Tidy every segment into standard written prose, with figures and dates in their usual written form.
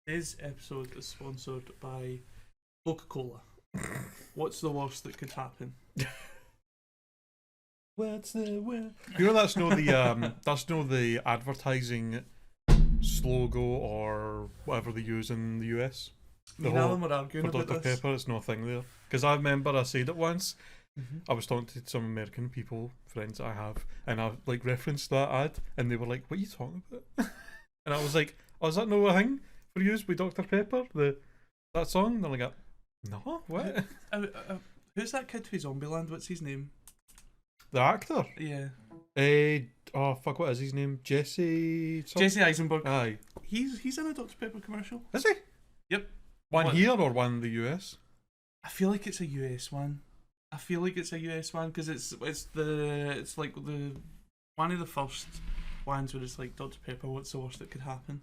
Today's episode is sponsored by Coca-Cola. What's the worst that could happen? What's the worst? You know that's no the advertising slogan or whatever they use in the US. Me and Alan were arguing For about Dr. this. Pepper, it's no thing there. Because I remember I said it once. Mm-hmm. I was talking to some American people, friends that I have, and I like referenced that ad, and they were like, "What are you talking about?" And I was like, "Oh, is that no a thing for you with Dr. Pepper? That song?" And they're like, "No, what?" Who's that kid for Zombieland? What's his name? The actor? Yeah. Oh fuck, what is his name? Jesse Eisenberg. Aye. He's in a Dr. Pepper commercial. Is he? Yep. One What? here or one in the US? I feel like it's a US one. Because it's like the one of the first ones where it's like Dr. Pepper. What's the worst that could happen?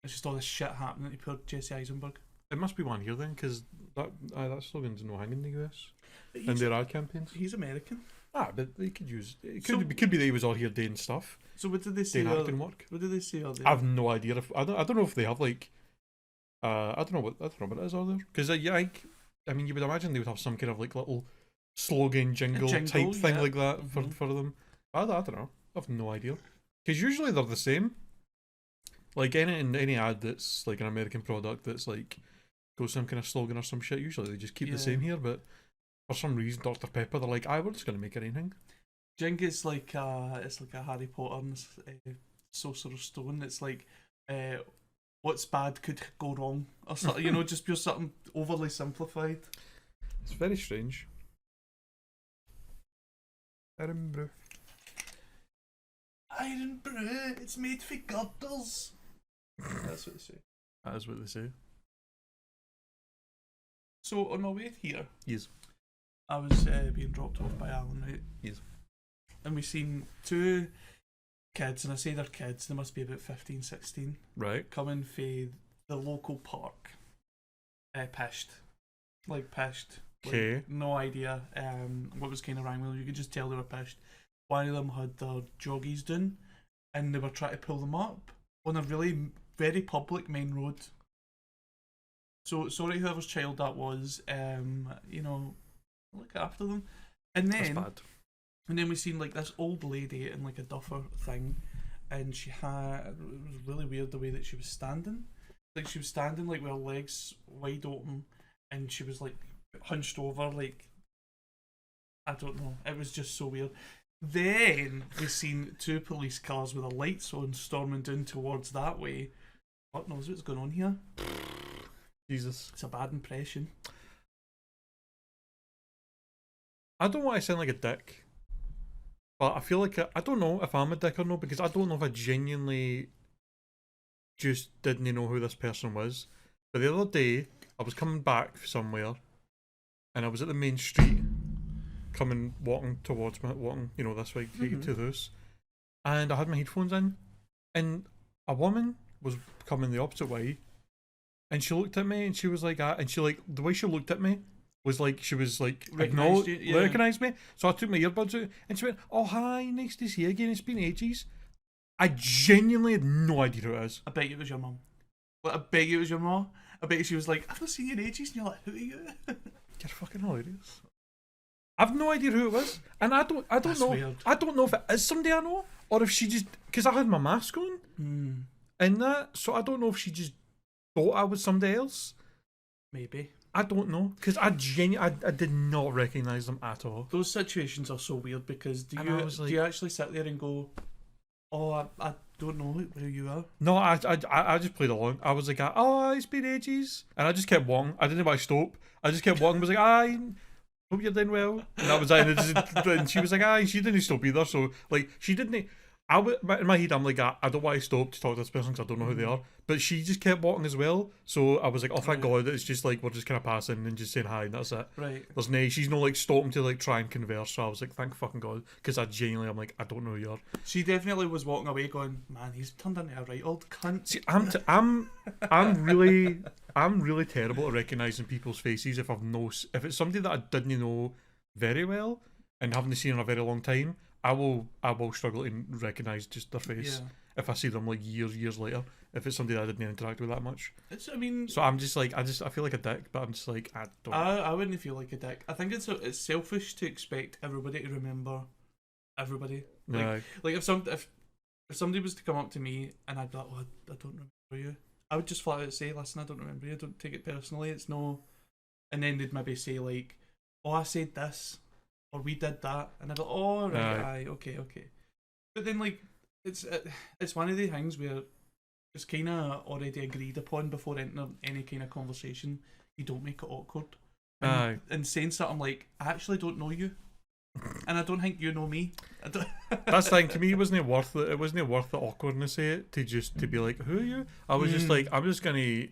It's just all this shit happening to poor Jesse Eisenberg. It must be one here then, because that slogan's no hang in the US. But And their ad campaigns. he's American. But they could use it. So- Could be that he was all here doing stuff, So what did they say? doing acting work. What did they say? I've no idea if I don't know if they have like I don't know what it is, are there? Because I mean you would imagine they would have some kind of like little slogan jingle type thing yeah. like that Mhm. for them. I don't know. I have no idea. Because usually they're the same. Like any ad that's like an American product that's like goes some kind of slogan or some shit. Usually they just keep the Yeah. same here, but for some reason Dr. Pepper they're like, we're just gonna make it anything. Do you think it's like a Harry Potter and Sorcerer's Stone? It's like what's bad could go wrong or something. Just pure something overly simplified. It's very strange. Edinburgh. Ironbrew, it's made for girders. That's what they say. That is what they say. So on our way here, Yes. I was being dropped off by Alan, right? Yes. And we seen two kids, and I say they're kids, they must be about 15, 16, Right. coming for the local park. Pished. Like pished. Like, 'Kay. no idea what was kind of wrong with them. You could just tell they were pished. One of them had their joggies down, and they were trying to pull them up on a really very public main road. So sorry whoever's child that was, look after them. And That's then bad. we seen like this old lady in like a duffer thing, and it was really weird the way that she was standing. Like she was standing like with her legs wide open, and she was like hunched over, like I don't know. It was just so weird. Then we seen two police cars with the lights on storming down towards that way. What knows what's going on here? Jesus. It's a bad impression. I don't want to sound like a dick, but I feel like I don't know if I'm a dick or not, because I don't know if I genuinely just didn't know who this person was. But the other day, I was coming back somewhere, and I was at the main street, walking towards this way to get to the house, and I had my headphones in, and a woman was coming the opposite way, and she looked at me, and she was like, and she like the way she looked at me was like she was like recognised me. So I took my earbuds out, and she went, "Oh hi, nice to see you again. It's been ages." I genuinely had no idea who it is. I bet you it was your mum. Like, I bet you it was your mum. I bet she was like, "I've not seen you in ages," and you're like, "Who are you?" You're fucking hilarious. I've no idea who it was, and I don't That's know. weird. I don't know if it is somebody I know, or if she just, because I had my mask on and that, so I don't know if she just thought I was somebody else. Maybe. I don't know, because I did not recognise them at all. Those situations are so weird because do And I was like- you actually sit there and go, "Oh, I don't know who you are"? No, I just played along. I was like, "Oh, it's been ages," and I just kept walking. I didn't know why I stop. I just kept walking. I was like, "I hope you're doing well," and that was it. And she was like, she didn't stop either. So like, she didn't. In my head, I'm like, I don't want to stop to talk to this person because I don't know who they are. But she just kept walking as well. So I was like, oh, thank God, it's just like we're just kind of passing and just saying hi, and that's it. Right. She's no like stopping to like try and converse. So I was like, thank fucking God, because I genuinely, I'm like, I don't know who you are. She definitely was walking away going, "Man, he's turned into a right old cunt." See, I'm really terrible at recognizing people's faces if it's somebody that I didn't know very well. and haven't seen in a very long time, I will struggle to recognise just their face if I see them like years later. If it's somebody that I didn't interact with that much. It's, I mean, so I'm just like I feel like a dick, but I'm just like I don't. I wouldn't feel like a dick. I think it's selfish to expect everybody to remember everybody. Like if somebody was to come up to me and I'd be like, oh, I don't remember you, I would just flat out say, listen, I don't remember you. Don't take it personally. It's no. And then they'd maybe say like, oh, I said this, or we did that, and I'd be like, oh, right, aye, okay. But then like it's one of the things where it's kind of already agreed upon before entering any kind of conversation. You don't make it awkward. And saying something like, I actually don't know you, and I don't think you know me. That's the thing. To me, it wasn't worth it. It wasn't worth the awkwardness of it to be like, who are you? I was just like, I'm just gonna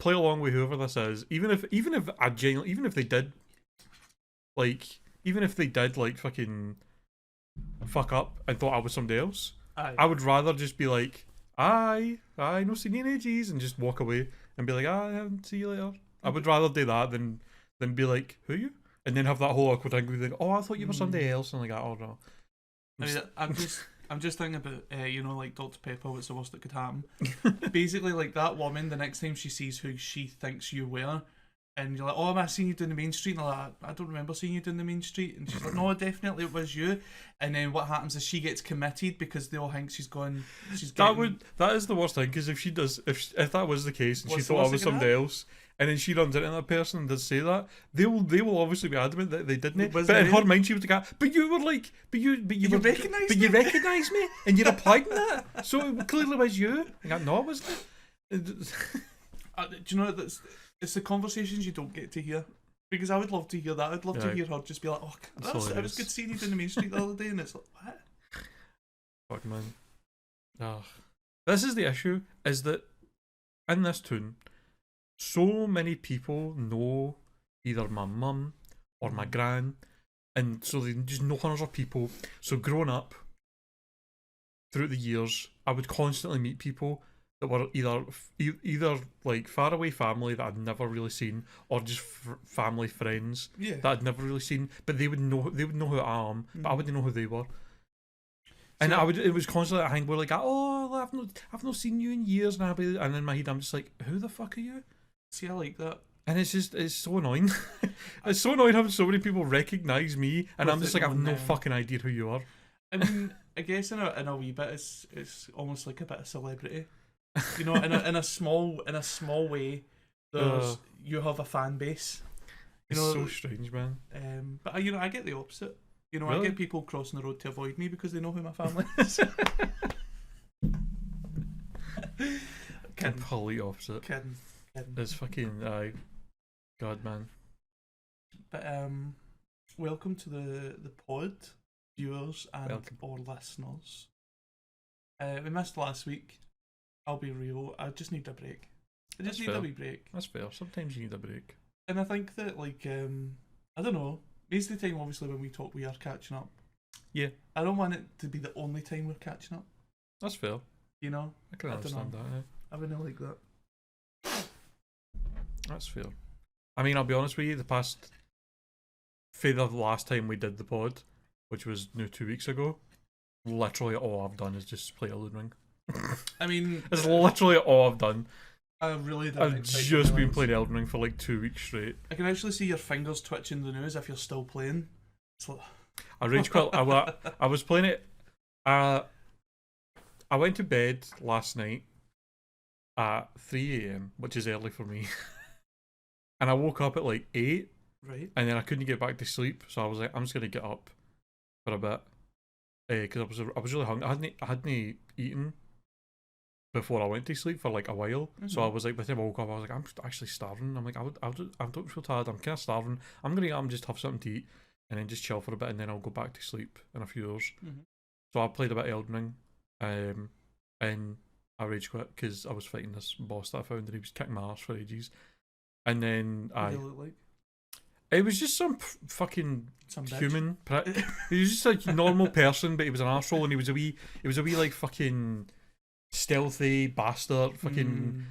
play along with whoever this is, even if I genuinely, even if they did like fucking fuck up and thought I was somebody else. I would rather just be like, I no seen you in ages, and just walk away and be like, I haven't see you later. I would rather do that than be like, who are you? And then have that whole awkward thing with like, oh, I thought you were somebody else, and like, oh no. I mean, I'm just thinking about like Dr. Pepper, what's the worst that could happen? Basically, like that woman, the next time she sees who she thinks you were, and you're like, oh, am I seeing you down the main street? And they're like, I don't remember seeing you down the main street. And she's like, no, definitely it was you. And then what happens is she gets committed because they all think she's gone. That is the worst thing, because if she does, if that was the case and she thought I was somebody else, and then she runs into that person and does say that, they will obviously be adamant that they didn't. But in her mind, she was like, but you were like, you recognised me, and you're applying that, so it clearly was you. And I no, it wasn't. Do you know it's the conversations you don't get to hear, because I would love to hear that. I'd love to hear her just be like, oh, it was good seeing you down the main street the other day, and it's like, what? Fuck man. This is the issue, is that in this town, so many people know either my mum or my gran, and so they just know hundreds of people. So growing up, throughout the years, I would constantly meet people that were either like far away family that I'd never really seen, or just family friends that I'd never really seen. But they would know who I am, but I wouldn't know who they were. And so it was constantly a thing where like, oh, I've not seen you in years, and in my head I'm just like, who the fuck are you? See, I like that. And it's so annoying. It's so annoying having so many people recognise me, and I'm just like, I've no fucking idea who you are. I mean, I guess in a wee bit, it's almost like a bit of celebrity. You know, in a small way, you have a fan base. It's so strange, man. But I get the opposite. You know, really? I get people crossing the road to avoid me because they know who my family is. Complete opposite. Kidding. It's fucking God, man. But welcome to the pod, viewers and or listeners. We missed last week. I'll be real. I just need a break. I just need a wee break. That's fair. Sometimes you need a break. And I think that like I don't know. Most of the time, obviously, when we talk, we are catching up. Yeah. I don't want it to be the only time we're catching up. That's fair. You know. I can understand that. Yeah. I wouldn't like that. That's fair. I mean, I'll be honest with you. For the last time we did the pod, which was 2 weeks ago, literally all I've done is just play Elden Ring. I mean, it's literally all I've done. I've just been playing Elden Ring for like 2 weeks straight. I can actually see your fingers twitching the news if you're still playing. It's like... I rage quit. I was playing it. I went to bed last night at 3 a.m, which is early for me, and I woke up at like 8. Right. And then I couldn't get back to sleep, so I was like, I'm just gonna get up for a bit, because I was really hungry. I hadn't eaten before I went to sleep for like a while, so I was like, by the time I woke up, I was like, I'm actually starving. I'm like, I don't feel tired. I'm kind of starving. I'm gonna get up and just have something to eat, and then just chill for a bit, and then I'll go back to sleep in a few hours. So I played a bit of Elden Ring, and I rage quit because I was fighting this boss that I found, and he was kicking my ass for ages. And then what did it look like? It was just some fucking human prick. He was just a normal person, but he was an arsehole, and he was a wee like fucking stealthy bastard, fucking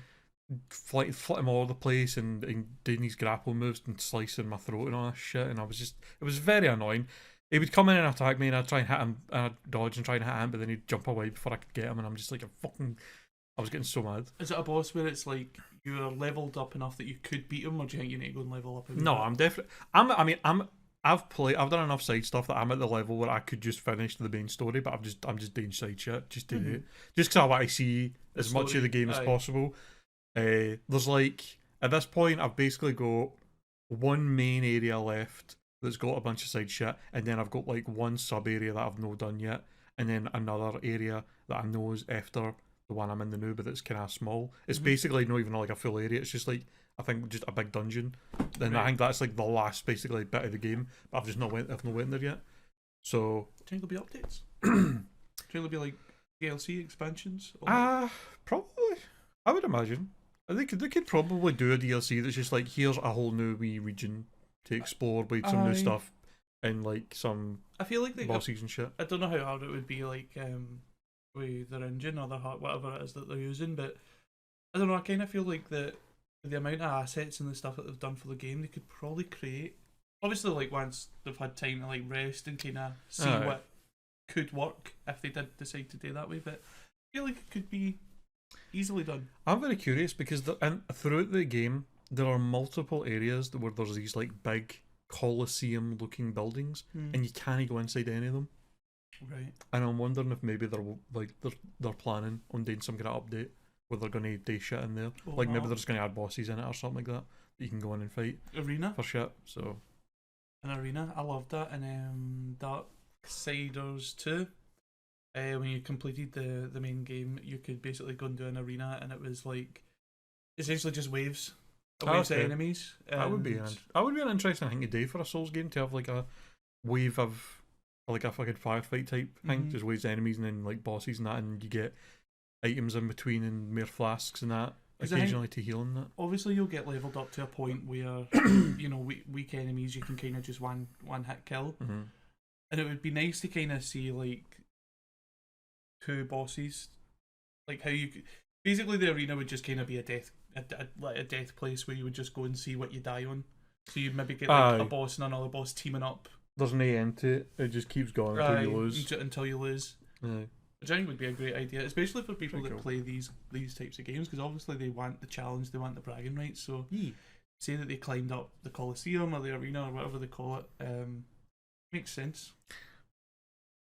flitting all over the place and doing these grapple moves and slicing my throat and all that shit. And it was very annoying. He would come in and attack me, and I'd try and hit him, and I'd dodge and try and hit him, but then he'd jump away before I could get him, and I'm just like, I was getting so mad. Is it a boss where it's like you're leveled up enough that you could beat him, or do you think you need to go and level up? No, I'm definitely. I've done enough side stuff that I'm at the level where I could just finish the main story, but I'm just doing side shit just to do it, just because I want to see as much of the game as possible. There's like at this point I've basically got one main area left that's got a bunch of side shit, and then I've got like one sub area that I've not done yet, and then another area that I know is after the one I'm in the new, but it's kind of small. It's basically not even like a full area. It's just like I think just a big dungeon. Then I think that's like the last basically bit of the game. But I've not went there yet. So do you think there'll be updates? Do you think there'll be like DLC expansions? Probably. I would imagine. They could probably do a DLC that's just like, here's a whole new wee region to explore with some new stuff and like some I feel like bosses and shit. I don't know how hard it would be like with their engine or their whatever it is that they're using, but I don't know, I kind of feel like the amount of assets and the stuff that they've done for the game, they could probably create, obviously like once they've had time to like rest and kind of see what could work if they did decide to do that way, but I feel like it could be easily done. I'm very curious because throughout the game there are multiple areas where there's these like big Colosseum looking buildings and you can't go inside any of them. Right. And I'm wondering if maybe they're planning on doing some kind of update where they're going to do shit in there. Maybe they're just going to add bosses in it or something like that you can go in and fight. Arena? For shit, so. An arena, I loved that. And Darksiders 2, when you completed the main game, you could basically go and do an arena, and it was like essentially just waves of enemies. That would be an interesting thing to do for a Souls game, to have like a wave of like a fucking firefight type thing, just waves of enemies and then like bosses and that, and you get items in between and mere flasks and that occasionally to heal and that. Obviously you'll get leveled up to a point where you know, weak enemies you can kind of just one hit kill, and it would be nice to kind of see like two bosses, like how you basically the arena would just kind of be a death place where you would just go and see what you die on, so you'd maybe get like a boss and another boss teaming up. There's no end to it, it just keeps going until you lose. Until you lose. Which I think would be a great idea, especially for people that play these types of games, because obviously they want the challenge, they want the bragging rights. So say that they climbed up the Colosseum or the arena or whatever they call it, makes sense.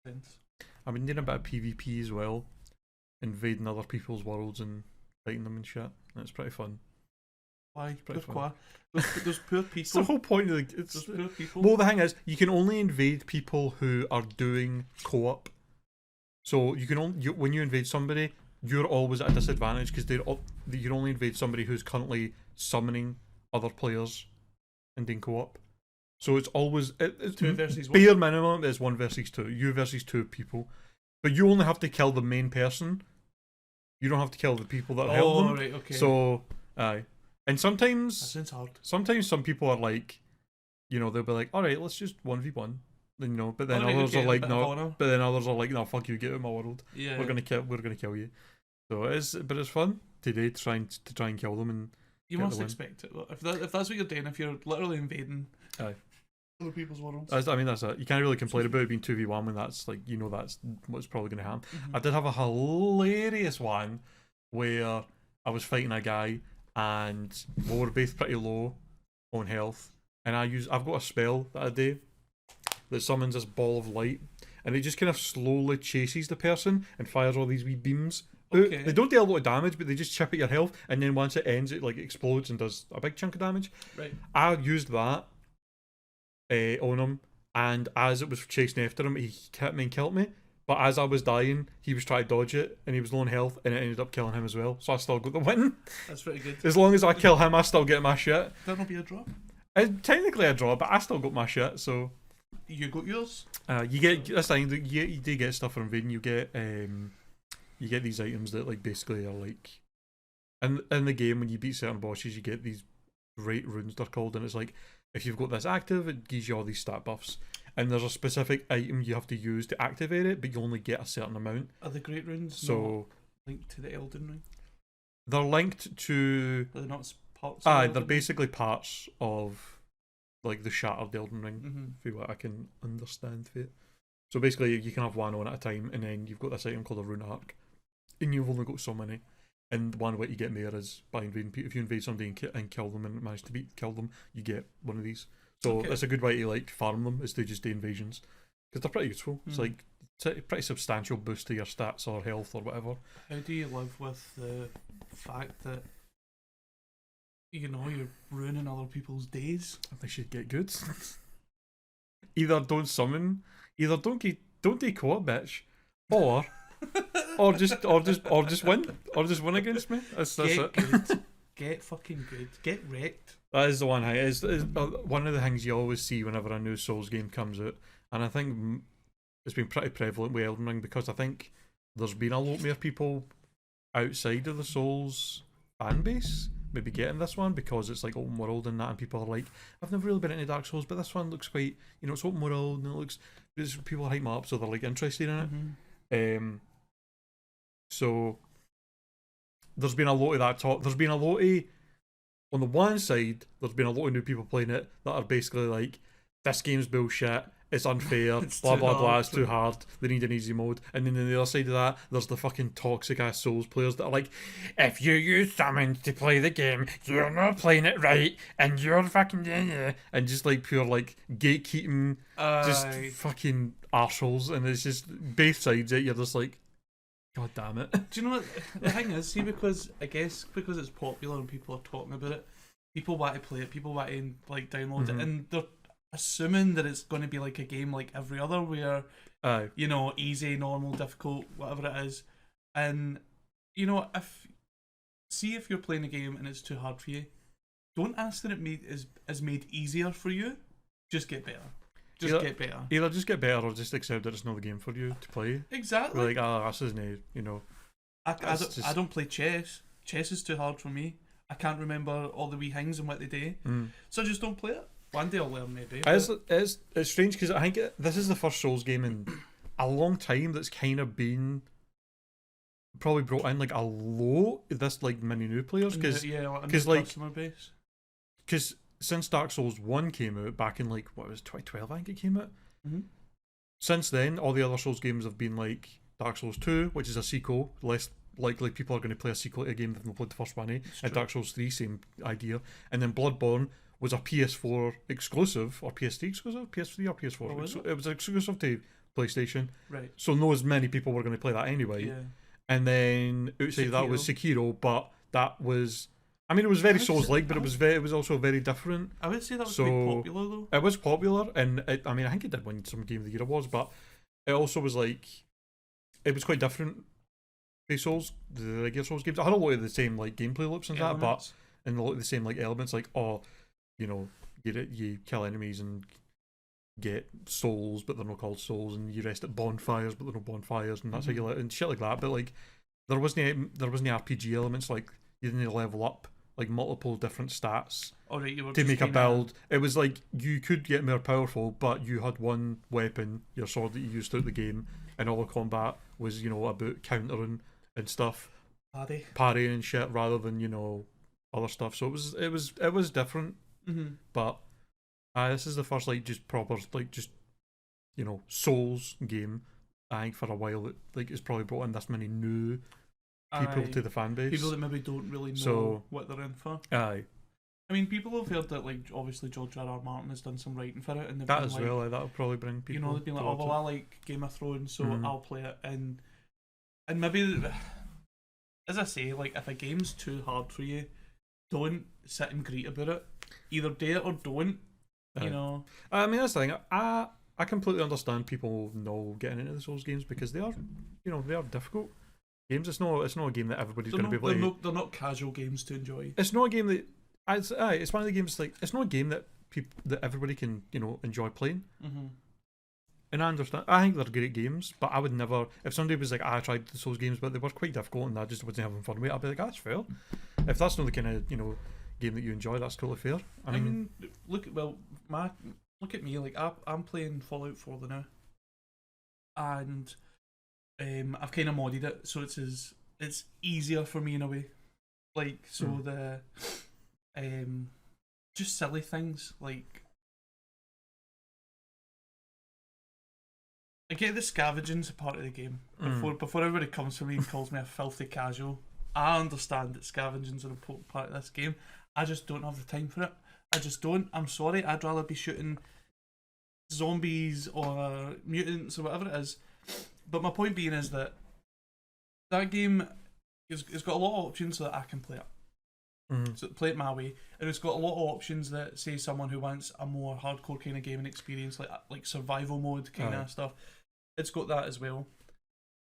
I've been doing a bit of PvP as well, invading other people's worlds and fighting them and shit. It's pretty fun. Why? Those poor people. It's the whole point of those poor people. Well, the thing is, you can only invade people who are doing co-op. So you can only when you invade somebody, you're always at a disadvantage because you can only invade somebody who's currently summoning other players and doing co-op. So it's always it's 2 versus 1. Bare minimum is 1 versus 2. You versus 2 people, but you only have to kill the main person. You don't have to kill the people that help them. Right, okay. So and sometimes that sounds hard. Sometimes some people are like, you know, they'll be like, all right, let's just 1v1. You know, but then others are like, no. But then others are like, no, fuck you, get out of my world. Yeah, we're gonna kill you. So it's fun today to try and kill them, and you must expect it. If that's what you're doing, if you're literally invading other people's worlds. That's it. You can't really complain about it being 2v1 when that's like, you know, that's what's probably gonna happen. I did have a hilarious one where I was fighting a guy and we were both pretty low on health, and I've got a spell that I do that summons this ball of light, and it just kind of slowly chases the person and fires all these wee beams. Okay. They don't do a lot of damage, but they just chip at your health, and then once it ends, it like explodes and does a big chunk of damage. Right. I used that on him, and as it was chasing after him, he hit me and killed me. But as I was dying, he was trying to dodge it, and he was low on health, and it ended up killing him as well. So I still got the win. That's pretty good. As long as I kill him, I still get my shit. That'll be a draw. It's technically a draw, but I still got my shit, so... You got yours? You get this thing. You do get stuff for invading. You get these items that like basically are like, in the game when you beat certain bosses, you get these great runes they're called, and it's like if you've got this active, it gives you all these stat buffs. And there's a specific item you have to use to activate it, but you only get a certain amount. Are the great runes so linked to the Elden Ring? they're linked to. They're not parts. Aye, of they're Elden Ring? basically parts of like the shattered Elden Ring. Mhm. For what I can understand for it. So basically, you can have one on at a time, and then you've got this item called a rune arc, and you've only got so many. And one way to get there is by invading people. If you invade somebody and kill them and manage to kill them, you get one of these. So Okay. it's a good way to like farm them, is to just do invasions, because they're pretty useful. It's Mhm. like pretty substantial boost to your stats or health or whatever. How do you live with the fact that you're ruining other people's days? They should get good. Either don't summon, either don't do co-op, bitch, or just win against me. That's Get it. good. Get fucking good. Get wrecked. That is the one. Is one of the things you always see whenever a new Souls game comes out, and I think it's been pretty prevalent with Elden Ring, because I think there's been a lot more people outside of the Souls fan base maybe getting this one, because it's like open world and that, and people are like, I've never really been into Dark Souls, but this one looks quite, it's open world and it looks, people are hyping it up, so they're like interested in it. Mm-hmm. So there's been a lot of that talk. There's been a lot of, on the one side, there's been a lot of new people playing it that are basically like, this game's bullshit, it's unfair, It's blah too blah blah, hard. it's too hard, they need an easy mode. And then on the other side of that, there's the fucking toxic ass Souls players that are like, if you use summons to play the game, you're not playing it right, and you're fucking and just like pure like gatekeeping, just fucking arseholes, and it's just both sides it, you're just like, god damn it. Do you know what the thing is? See, because I guess because it's popular and people are talking about it, people want to play it, people want to like download it, and they're assuming that it's going to be like a game like every other, where easy, normal, difficult, whatever it is. And if you're playing a game and it's too hard for you, don't ask that it is made easier for you. Just get better. Get better. Either just get better or just accept that it's not the game for you to play. Exactly. We're like, this isn't, I don't play chess. Chess is too hard for me. I can't remember all the wee things and what they do. So just don't play it. One day I'll learn, maybe. It's strange, because I think this is the first Souls game in a long time that's kind of been probably brought in like a lot of this like many new players, because like customer base. Because since Dark Souls 1 came out back in like, what was it, 2012 I think it came out. Since then, all the other Souls games have been like Dark Souls 2, which is a sequel. Less likely people are going to play a sequel to a game that they've played the first one, and Dark Souls 3, same idea. And then Bloodborne was a PS4 exclusive, or PS3 exclusive? PS3 or PS4? It was exclusive to PlayStation. Right. So not as many people were going to play that anyway. Yeah. And then outside of that was Sekiro, but that was, I mean, it was very Souls-like, but it was also very different. I would say that was quite popular though. It was popular, and I think it did win some Game of the Year awards, but it also was like, it was quite different. The regular Souls games, I had a lot of the same like gameplay loops and that, but and a lot of the same like elements, like you kill enemies and get souls, but they're not called souls, and you rest at bonfires, but they're not bonfires, and that's how you let and shit like that. But like, there wasn't RPG elements, like you didn't level up like multiple different stats to make a build. It was like you could get more powerful, but you had one weapon, your sword, that you used throughout the game, and all the combat was about countering and stuff, parrying and shit, rather than other stuff. So it was different. But this is the first like just proper like just Souls game I think for a while that like it's probably brought in this many new people to the fan base. People that maybe don't really know what they're in for. Aye. I mean, people have heard that like obviously George R.R. Martin has done some writing for it, and that as well. That'll probably bring people. They've been like, I like Game of Thrones, so I'll play it, and maybe, as I say, like if a game's too hard for you, don't sit and greet about it. Either do it or don't. I mean, that's the thing. I completely understand people not getting into the Souls games, because they are, they are difficult games. It's not a game that everybody's going to be able to. They're not casual games to enjoy. It's not a game that. It's one of the games like it's not a game that that everybody can enjoy playing. And I understand. I think they're great games, but I would never. If somebody was like, I tried the Souls games, but they were quite difficult, and I just wasn't having fun with it, I'd be like, that's fair. If that's not the kind of game that you enjoy, that's totally fair. I mean, look at me. Like I'm playing Fallout 4 now, and I've kind of modded it so it's easier for me in a way. Like, so the just silly things like, I get the scavenging's a part of the game. Before everybody comes for me and calls me a filthy casual, I understand that scavenging's an important part of this game. I just don't have the time for it. I just don't. I'm sorry. I'd rather be shooting zombies or mutants or whatever it is. But my point being is that game it's got a lot of options so that I can play it. So play it my way, and it's got a lot of options that say someone who wants a more hardcore kind of gaming experience, like survival mode kind of stuff. It's got that as well.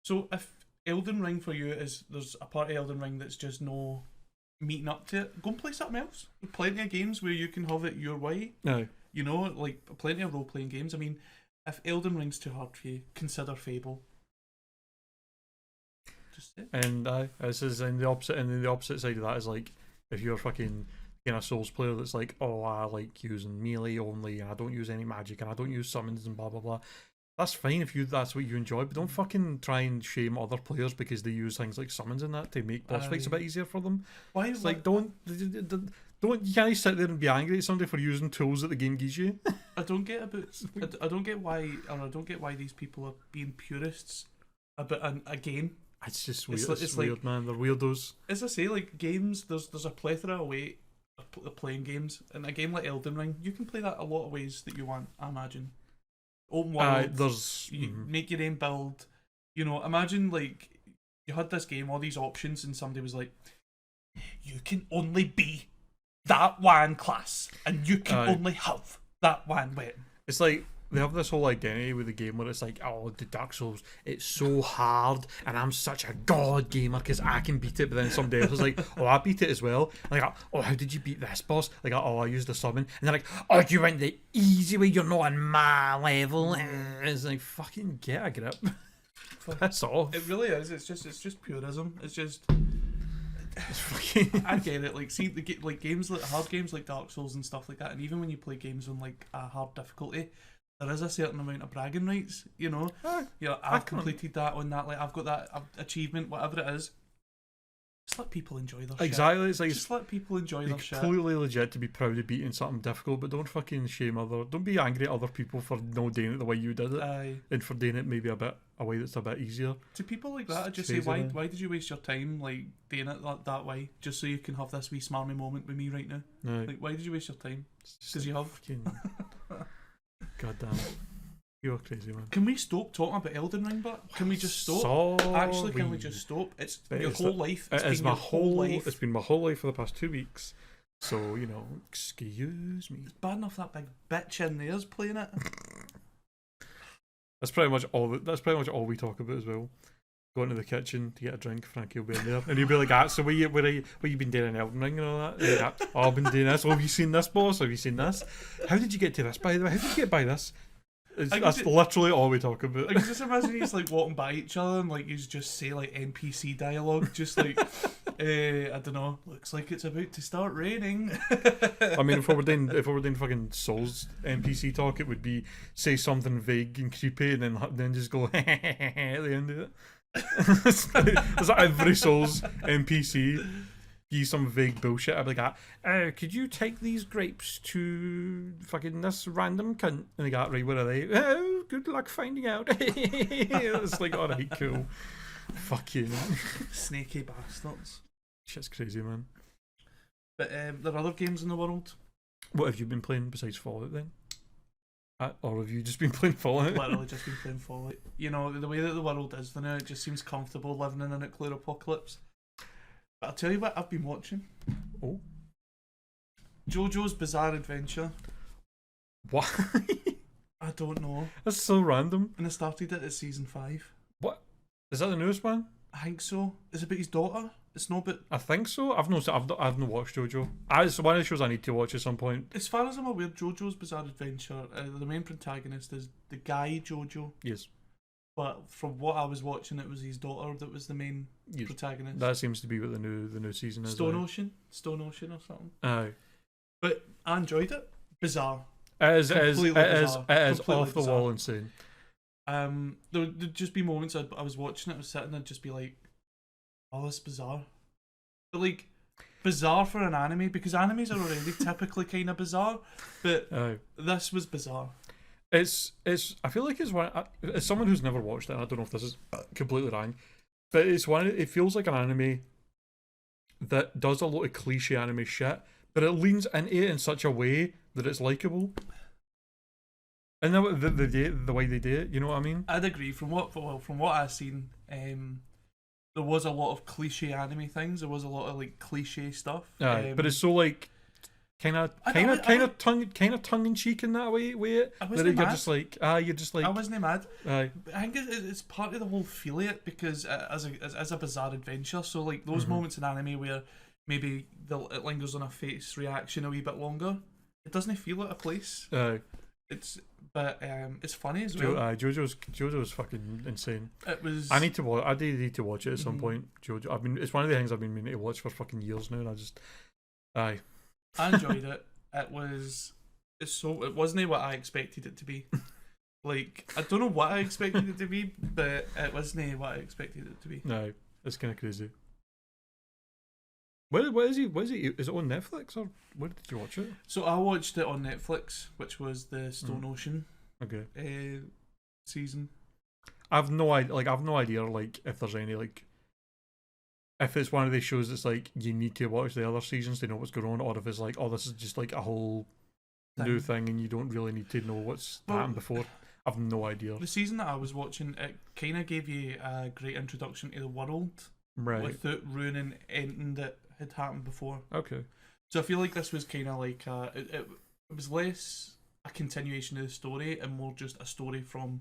So if Elden Ring for you is there's a part of Elden Ring that's just no meeting up to it, go and play something else. There's plenty of games where you can have it your way. No. You know, like plenty of role playing games. I mean, if Elden Ring's too hard for you, consider Fable. Just it. And this is in the opposite. And then the opposite side of that is like, if you're a fucking Souls player that's like, oh, I like using melee only, and I don't use any magic, and I don't use summons and blah blah blah. That's fine if that's what you enjoy, but don't fucking try and shame other players because they use things like summons and that to make boss fights a bit easier for them. Why? It's like don't you can't sit there and be angry at somebody for using tools that the game gives you. I don't get I don't get why these people are being purists about a game. It's just weird. It's weird, like, man. They're weirdos. As I say, like games, there's a plethora of playing games, and a game like Elden Ring, you can play that a lot of ways that you want. I imagine open world. You make your own build. You know, imagine like you had this game, all these options, and somebody was like, "You can only be that one class, and you can only have that one weapon." It's like they have this whole identity with the game where it's like, oh, the Dark Souls, it's so hard, and I'm such a god gamer because I can beat it. But then somebody else is like, oh, I beat it as well. Like, oh, how did you beat this boss? Like, oh, I used a summon. And they're like, oh, you went the easy way. You're not on my level. And it's like, fucking get a grip. That's all. It really is. It's just purism. It's just. I get it. Like, see, games like hard games like Dark Souls and stuff like that, and even when you play games on like a hard difficulty, there is a certain amount of bragging rights. You know, I've completed that on that. Like, I've got that achievement, whatever it is. Just let people enjoy their shit. Exactly. It's like just let people enjoy their shit. It's completely legit to be proud of beating something difficult, but don't fucking shame don't be angry at other people for not doing it the way you did it, and for doing it maybe a way that's a bit easier. To people like that, I just say, why did you waste your time like doing it that way just so you can have this wee smarmy moment with me right now? No. Like, why did you waste your time? Because you have. Fucking... God damn it. You're crazy, man. Can we stop talking about Elden Ring, but can we just stop? Sorry. Actually, can we just stop? It's your whole life. It's been my whole life. It's been my whole life for the past 2 weeks. So, you know, excuse me. It's bad enough that big bitch in there's playing it. That's pretty much all we talk about as well. Go into the kitchen to get a drink, Frankie will be in there. And he'll be like, so what you been doing in Elden Ring and all that? And like, oh, I've been doing this. Oh, have you seen this, boss? Have you seen this? How did you get to this, by the way? How did you get by this? That's literally all we talk about. I can just imagine he's like walking by each other and like he's just say like NPC dialogue, just like I don't know. Looks like it's about to start raining. I mean, if we were doing fucking Souls NPC talk, it would be say something vague and creepy, and then just go at the end of it. It's like every Souls NPC. Give some vague bullshit. I'd be like, could you take these grapes to fucking this random cunt? And they go, right, where are they? Oh, good luck finding out. It's like, alright, cool. Fuck you. Snaky bastards. Shit's crazy, man. But there are other games in the world. What have you been playing besides Fallout then? Or have you just been playing Fallout? Literally just been playing Fallout. You know, the way that the world is now, it just seems comfortable living in a nuclear apocalypse. But I'll tell you what I've been watching. Oh. JoJo's Bizarre Adventure. Why? I don't know. That's so random. And I started it at season 5. What? Is that the newest one? I think so. It's about his daughter. It's not about... I think so. I've not watched JoJo. It's one of the shows I need to watch at some point. As far as I'm aware, JoJo's Bizarre Adventure, the main protagonist is the guy JoJo. Yes. But from what I was watching, it was his daughter that was the main protagonist. That seems to be what the new season is. Stone Ocean or something. Aye. But I enjoyed it. Bizarre. It is off the wall insane. There'd just be moments I was watching it, I was sitting, I'd just be like, oh, that's bizarre. But like, bizarre for an anime, because animes are already typically kind of bizarre, but this was bizarre. It's. I feel like it's one. As someone who's never watched it, I don't know if this is completely wrong, but it's one. It feels like an anime that does a lot of cliche anime shit, but it leans into it in such a way that it's likable. And the way they do it, you know what I mean? I'd agree. From what I've seen, there was a lot of cliche anime things. There was a lot of like cliche stuff. But it's so like kind of tongue in cheek in that way. You're just like I wasn't mad. Aye. I think it's part of the whole feel of it, because as a bizarre adventure. So like those moments in anime where maybe it lingers on a face reaction a wee bit longer, it doesn't feel out of place. It's funny as well. JoJo's fucking insane. It was. I need to watch. I do need to watch it at some point. JoJo. It's one of the things I've been meaning to watch for fucking years now, and I enjoyed it. It wasn't what I expected it to be. Like, I don't know what I expected it to be, but it wasn't what I expected it to be. No, it's kind of crazy. What is he? Is it on Netflix, or where did you watch it? So I watched it on Netflix, which was the Stone Ocean season. I've no idea. Like, if there's any if it's one of these shows that's like you need to watch the other seasons to know what's going on, or if it's like, oh, this is just like a whole new thing and you don't really need to know what's happened before. I've no idea. The season that I was watching, it kind of gave you a great introduction to the world, right, without ruining anything that had happened before. Okay. So I feel like this was kind of like it was less a continuation of the story and more just a story from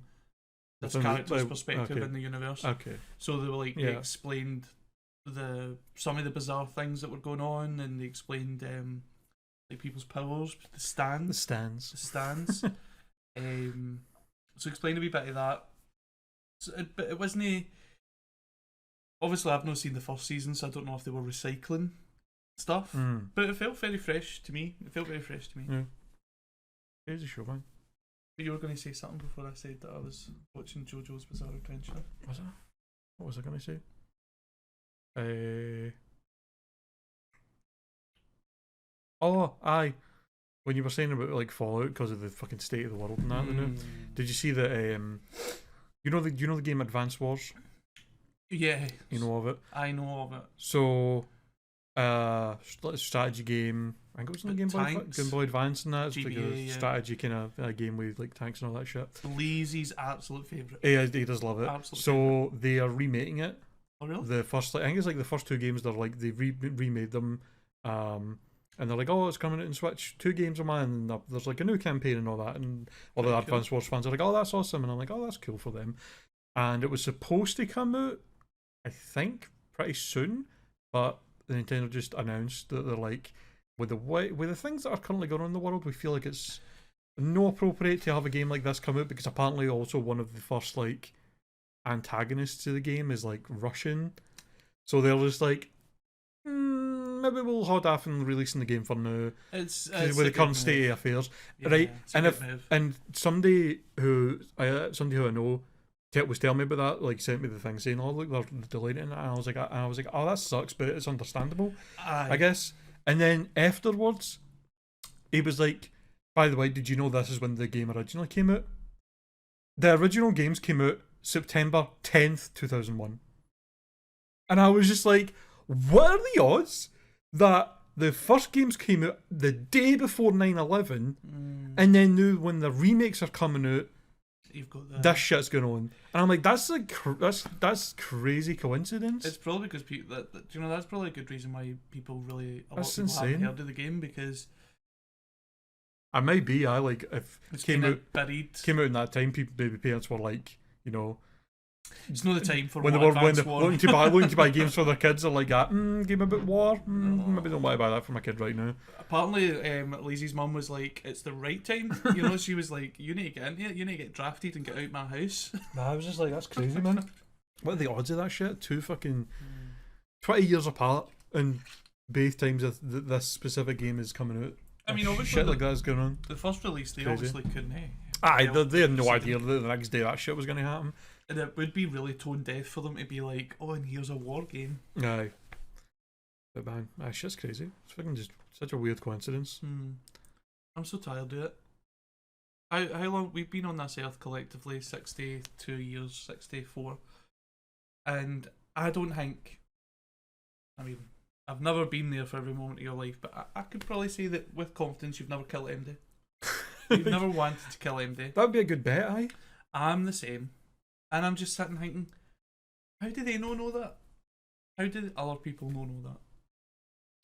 this character's perspective in the universe. Okay. So they were they explained some of the bizarre things that were going on, and they explained like people's powers, the stands. So explain a wee bit of that. So but it wasn't. Obviously, I've not seen the first season, so I don't know if they were recycling stuff. But it felt very fresh to me. Yeah. Here's a show, man. But you were going to say something before I said that I was watching JoJo's Bizarre Adventure. Was that? What was I going to say? Oh, aye. When you were saying about like Fallout because of the fucking state of the world and that, did you see that? You know the game Advance Wars? Yeah. You know of it? I know of it. So, strategy game. I think it was in the Game Boy Advance and that. It's like a strategy kind of game with like tanks and all that shit. Leezy's absolute favourite. He does love it. So they are remaking it. Oh really? The first, I think it's like the first two games. They're like they remade them, and they're like, oh, it's coming out in Switch. 2 games a man. And there's like a new campaign and all that. And all the Advance Wars fans are like, oh, that's awesome. And I'm like, oh, that's cool for them. And it was supposed to come out, I think, pretty soon, but Nintendo just announced that they're like, with the things that are currently going on in the world, we feel like it's no appropriate to have a game like this come out, because apparently also one of the first like antagonists to the game is like Russian, so they're just like, maybe we'll hold off on releasing the game for now. It's with the current state of affairs, right? And somebody who I know was telling me about that, like sent me the thing saying, "Oh look, they're deleting it," and I was like, "Oh, that sucks," but it's understandable, I guess. And then afterwards, he was like, "By the way, did you know this is when the game originally came out? The original games came out September 10th, 2001." And I was just like, "What are the odds that the first games came out the day before 9/11, and then now when the remakes are coming out, you've got this shit's going on?" And I'm like, that's crazy coincidence. It's probably because people that's probably a good reason why people really that's lot of people insane. haven't heard of the game, because I might be like if it's it came out in that time, people, baby parents were like, you know, it's not the time for when they were looking to buy games for their kids. Are like, game about war. Maybe don't want to buy that for my kid right now. Apparently, Lizzie's mum was like, it's the right time. You know, she was like, you need to get into it. You need to get drafted and get out my house. I was just like, that's crazy, man. What are the odds of that shit? 2 fucking 20 years apart, and both times this specific game is coming out. I mean, obviously, shit like that's going on. The first release, they obviously couldn't. They had no idea that the next day that shit was going to happen. And it would be really tone deaf for them to be like, oh, and here's a war game. Aye. But man, that shit's crazy. It's fucking just such a weird coincidence. I'm so tired of it. How long we've been on this earth collectively? 62 years, 64, and I don't think. I mean, I've never been there for every moment of your life, but I could probably say that with confidence, you've never killed MD. You've never wanted to kill MD. That'd be a good bet, aye. I'm the same, and I'm just sitting thinking, how do they know that? How do other people know that?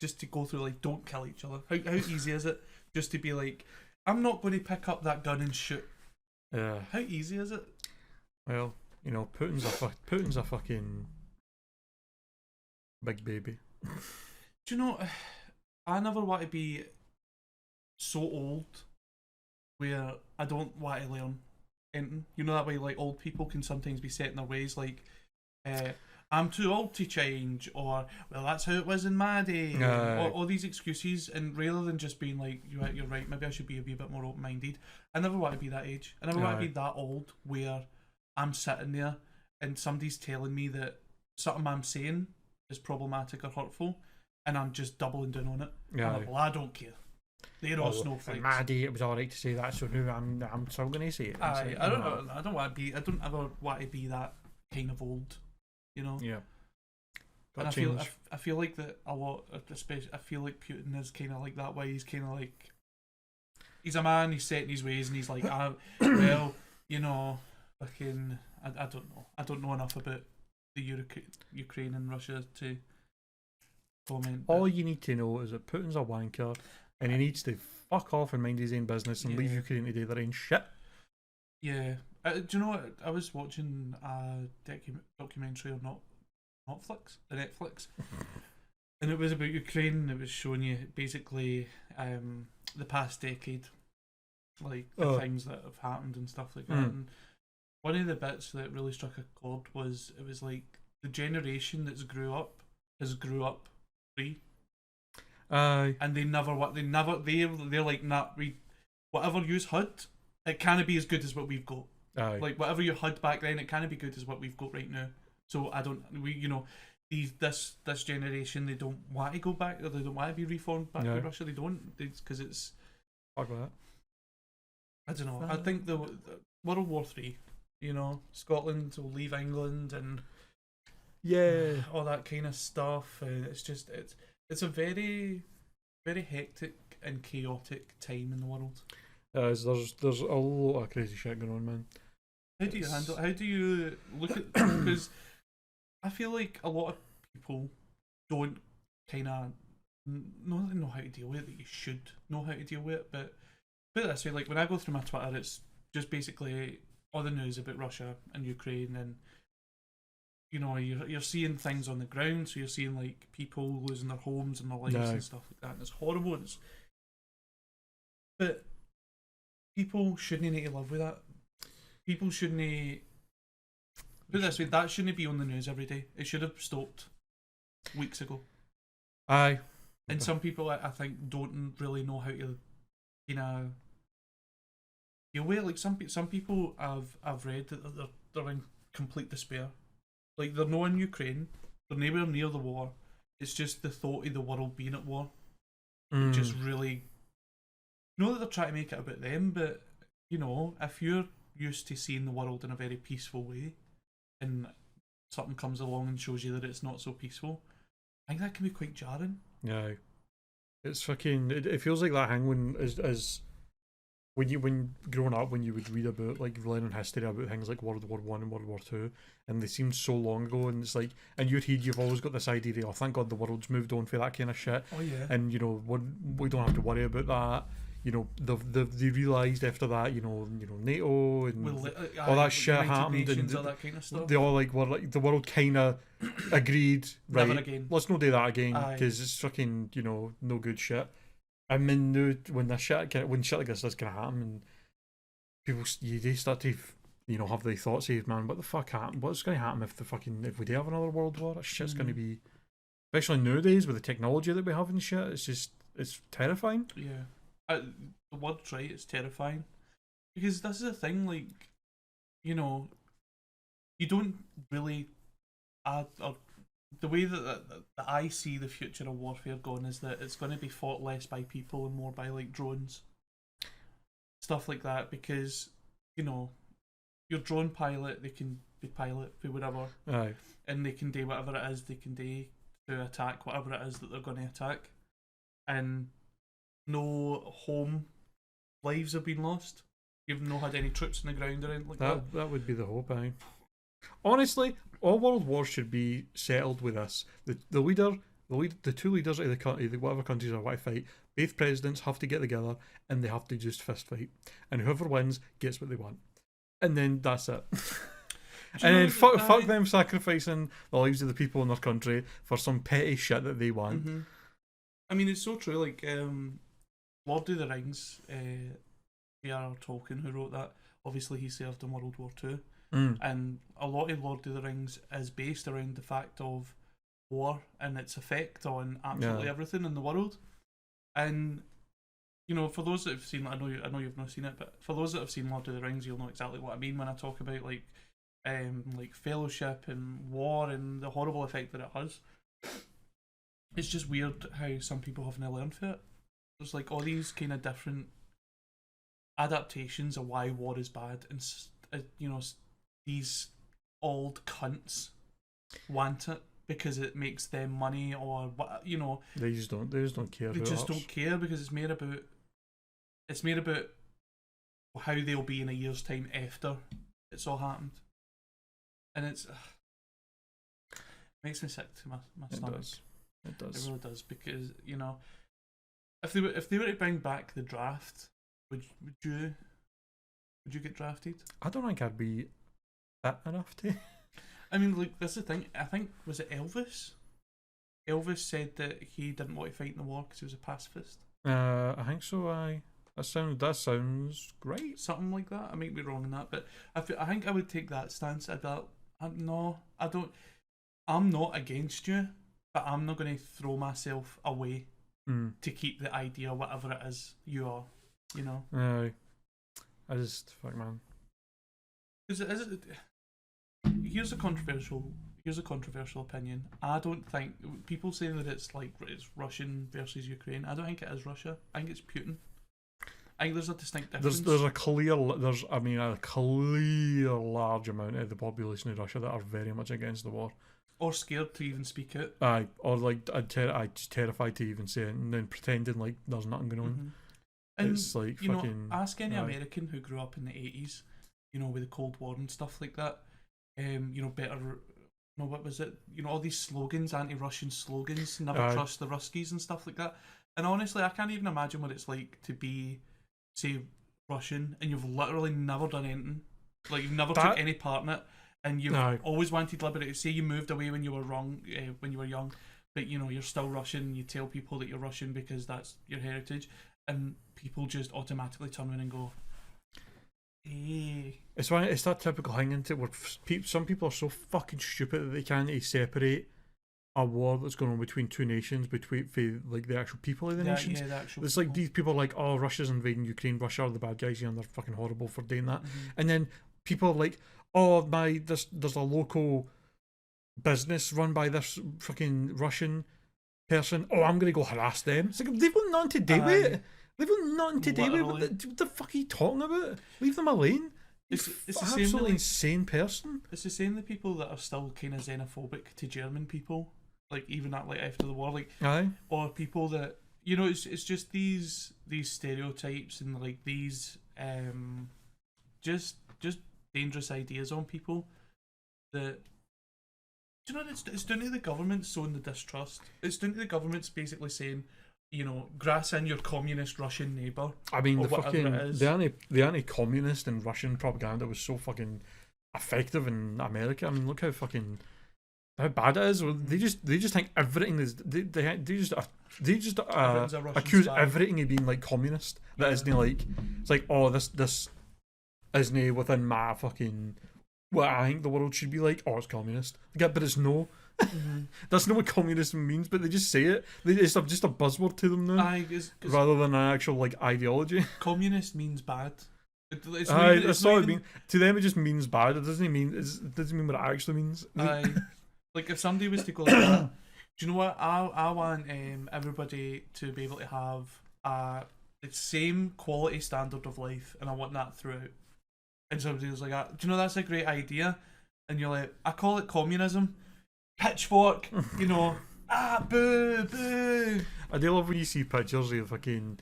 Just to go through like, don't kill each other. How easy is it just to be like, I'm not going to pick up that gun and shoot. Yeah. How easy is it? Well, you know, Putin's a fucking big baby. Do you know, I never want to be so old where I don't want to learn anything. You know that way, like old people can sometimes be set in their ways, like, I'm too old to change, or well, that's how it was in my day, or all these excuses. And rather than just being like, you're right, maybe I should be a bit more open-minded. I never want to be that age. I never want to be that old where I'm sitting there and somebody's telling me that something I'm saying is problematic or hurtful, and I'm just doubling down on it. I'm like, well, I don't care. They're all snowflakes. In my day, it was alright to say that, so now I'm still going to say it. I don't want to be. I don't ever want to be that kind of old. You know. Yeah. And I feel like that a lot. Especially, I feel like Putin is kind of like that way. He's kind of like, he's a man. He's set in his ways, and he's like, well, you know, fucking. I don't know. I don't know enough about the Ukraine and Russia to comment. All you need to know is that Putin's a wanker, and he needs to fuck off and mind his own business and leave Ukraine to do their own shit. Yeah. Do you know what? I was watching a documentary on Netflix, and it was about Ukraine. It was showing you basically the past decade, like the things that have happened and stuff like that. And one of the bits that really struck a chord was it was like the generation that's grew up free. Aye. And they're like, nah, whatever you's had, it can't be as good as what we've got. Aye. Like whatever you had back then, it can't be good as what we've got right now. So this generation, they don't want to go back, or they don't want to be reformed back to Russia. They don't, because it's fuck that. I don't know. I think the World War III, you know, Scotland will leave England and all that kind of stuff. And it's just it's a very, very hectic and chaotic time in the world. There's a lot of crazy shit going on, man. How do you handle? How do you look at? Because I feel like a lot of people don't kind of know how to deal with it. That you should know how to deal with it. But put it this way: like when I go through my Twitter, it's just basically all the news about Russia and Ukraine, and you know you're seeing things on the ground. So you're seeing like people losing their homes and their lives and stuff like that. And it's horrible. But people shouldn't need to live with that. People shouldn't. Put it this way, that shouldn't be on the news every day. It should have stopped weeks ago. Aye. And some people, I think, don't really know how to, you know, deal with it. Like some people I've read that they're in complete despair. Like they're not in Ukraine. They're nowhere near the war. It's just the thought of the world being at war. Just really. Know that they're trying to make it about them, but you know, if you're used to seeing the world in a very peaceful way, and something comes along and shows you that it's not so peaceful, I think that can be quite jarring. Yeah, it's fucking. It feels like that thing when growing up, when you would read about like learning history about things like World War One and World War Two, and they seem so long ago, and it's like, and you've always got this idea of, oh, thank God the world's moved on for that kind of shit. Oh yeah. And you know, we don't have to worry about that. You know, they realised after that, you know, NATO and all that shit happened, and all that kind of stuff. They all were like the world kind of agreed, right? Never again. Let's not do that again because it's fucking, you know, no good shit. I mean, when shit like this is gonna happen, and people they start to, you know, have the thoughts of, man, what the fuck happened? What's gonna happen if we do have another world war? That shit's gonna be, especially nowadays with the technology that we have and shit. It's terrifying. Yeah. The word's right, it's terrifying. Because this is the thing, like, you know, you don't really add or the way that I see the future of warfare going is that it's going to be fought less by people and more by like drones, stuff like that. Because your drone pilot, they can be pilot for whatever, Aye. and they can do whatever it is they can do to attack whatever it is that they're going to attack, and no home lives have been lost. You've not had any troops on the ground or anything like that. That would be the hope, aye. Honestly, all world wars should be settled with this. The two leaders of the whatever countries are want to fight, both presidents have to get together and they have to just fist fight. And whoever wins gets what they want. And then that's it. And then fuck them sacrificing the lives of the people in their country for some petty shit that they want. Mm-hmm. I mean, it's so true. Like, Lord of the Rings, J.R.R. Tolkien, who wrote that, obviously he served in World War II. And a lot of Lord of the Rings is based around the fact of war and its effect on absolutely everything in the world. And for those that have seen, I know you've not seen it, but for those that have seen Lord of the Rings, you'll know exactly what I mean when I talk about like fellowship and war and the horrible effect that it has. It's just weird how some people haven't learned from it. There's like all these kind of different adaptations of why war is bad, and these old cunts want it because it makes them money, or what They just don't care. They just don't care because it's more about how they'll be in a year's time after it's all happened, and it makes me sick to my stomach. It does. It really does, because if they were to bring back the draft, would you get drafted? I don't think I'd be fit enough to. I mean, like, that's the thing. I think, was it Elvis? Elvis said that he didn't want to fight in the war because he was a pacifist. I think so. That sounds great. Something like that. I might be wrong in that, but I think I would take that stance. I'd be like, no, I don't. I'm not against you, but I'm not going to throw myself away to keep the idea, whatever it is you are. Aye. I just fuck, man. Because here's a controversial opinion. I don't think people say that it's Russian versus Ukraine. I don't think it is Russia. I think it's Putin. I think there's a distinct difference. There's a clear large amount of the population of Russia that are very much against the war, or scared to even speak out. Aye, or like just terrified to even say it, and then pretending like there's nothing going on. Mm-hmm. And it's like fucking. Ask any American who grew up in the 80s, with the Cold War and stuff like that. Better. No, what was it? All these slogans, anti-Russian slogans, never trust the Ruskies and stuff like that. And honestly, I can't even imagine what it's like to be, say, Russian, and you've literally never done anything. Like, you've never took any part in it, and you've always wanted liberty. Say you moved away when you were when you were young, but you're still Russian. You tell people that you're Russian because that's your heritage, and people just automatically turn around and go, hey. It's that typical thing, isn't it, where some people are so fucking stupid that they can't separate a war that's going on between two nations, between like the actual people of the nations. Yeah, the actual it's people. Like these people are like, oh, Russia's invading Ukraine, Russia are the bad guys, and they're fucking horrible for doing that. Mm-hmm. And then people are like, oh, there's a local business run by this fucking Russian person. Oh, I'm gonna go harass them. It's like they've got nothing to do with it. They've got nothing to do with it. What the fuck are you talking about? Leave them alone. It's the absolutely insane person. It's the same. The people that are still kind of xenophobic to German people, like even after the war, like or people that it's just these stereotypes and like these just dangerous ideas on people that. Do you know it's down to the government sowing the distrust. It's down to the government's basically saying, grass in your communist Russian neighbour. I mean, the anti-communist and Russian propaganda was so fucking effective in America. I mean, look how bad it is. They just think everything is. They just accuse everything of being like communist. That isn't like. It's like, oh, this isn't within my fucking. What I think the world should be like. Oh, it's communist. Yeah, but it's no. Mm-hmm. That's not what communism means, but they just say it. It's just a buzzword to them now, rather than an actual like ideology. Communist means bad. That's all it means. To them, it just means bad. It doesn't mean what it actually means. Like if somebody was to go like that, do you know what? I want everybody to be able to have the same quality standard of life, and I want that throughout. And somebody was like, do you know that's a great idea? And you're like, I call it communism. Pitchfork, you know, boo, boo. I do love when you see pictures of fucking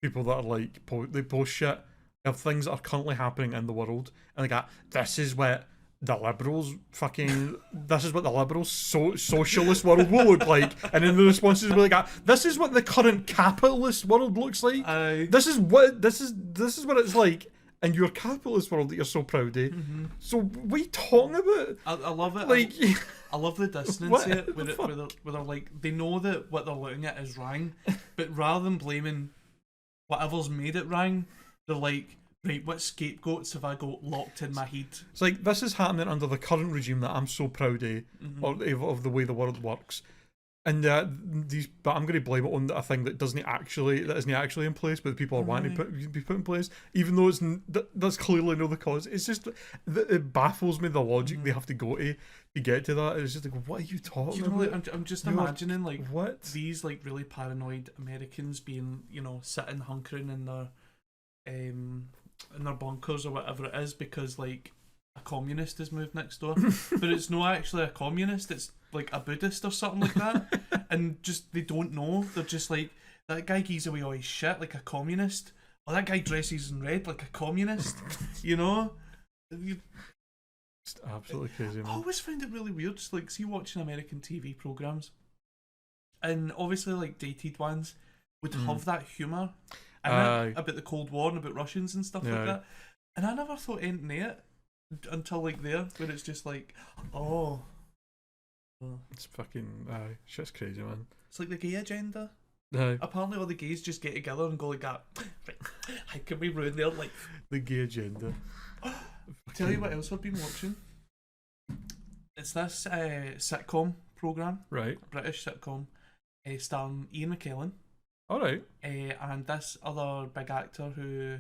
people that are like, they post shit of things that are currently happening in the world, and they go, this is what the liberals this is what the liberals socialist world will look like. And then the responses will be like, this is what the current capitalist world looks like. This is what it's like in your capitalist world that you're so proud of. Mm-hmm. So what are you talking about? I love it. Like, I love the dissonance here, where they're like, they know that what they're looking at is wrong, but rather than blaming whatever's made it wrong, they're like, right, what scapegoats have I got locked in my head? It's like, this is happening under the current regime that I'm so proud of, of the way the world works. And but I'm going to blame it on a thing that isn't actually in place, but people are wanting to be put in place, even though that's clearly not the cause. It's just it baffles me, the logic they have to go to get to that. It's just like, what are you talking about? Like, I'm just imagining like what these like really paranoid Americans being, you know, sitting hunkering in their bunkers or whatever it is, because like a communist has moved next door, but it's not actually a communist, it's like a Buddhist or something like that, and just they don't know. They're just like, that guy gives away all his shit like a communist, or that guy dresses in red like a communist, you know. It's absolutely crazy, man. I always find it really weird, just like, see, watching American TV programs, and obviously like dated ones would have that humour about the Cold War and about Russians and stuff like that, and I never thought anything of it until like there, where it's just like, it's fucking shit's crazy, man. It's like the gay agenda. Apparently all the gays just get together and go like that, how can we ruin their life? The gay agenda. Tell you what else I've been watching. It's this sitcom programme, right? British sitcom, starring Ian McKellen. Alright. And this other big actor who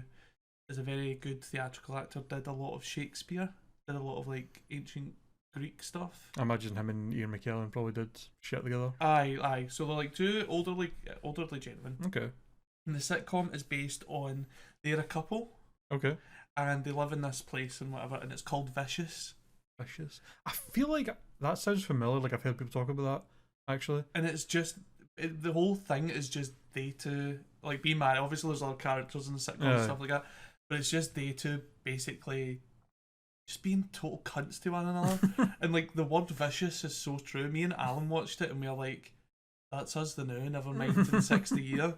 is a very good theatrical actor, did a lot of Shakespeare, did a lot of like ancient Greek stuff. I imagine him and Ian McKellen probably did shit together. Aye. So they're like two elderly gentlemen. Okay. And the sitcom is based on, they're a couple. Okay. And they live in this place and whatever, and it's called Vicious. Vicious. I feel like that sounds familiar. Like I've heard people talk about that actually. And it's just the whole thing is just they two like being married. Obviously, there's other characters in the sitcom and stuff like that, but it's just they two basically just being total cunts to one another. And like the word vicious is so true. Me and Alan watched it and we were like, that's us the now, never mind in 60 year.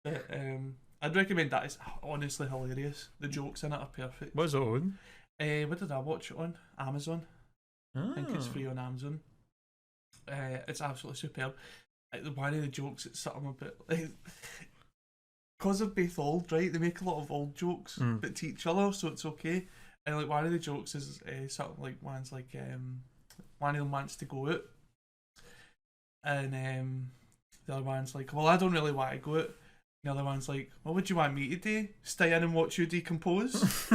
But I'd recommend that. It's honestly hilarious. The jokes in it are perfect. What is it on? What did I watch it on? Amazon. I think it's free on Amazon. It's absolutely superb. One of the jokes, it's something about like, because they're both old, right? They make a lot of old jokes, but to each other, so it's okay. And like one of the jokes is something like one of them wants to go out, and the other one's like, well, I don't really want to go out. The other one's like, what would you want me to do? Stay in and watch you decompose?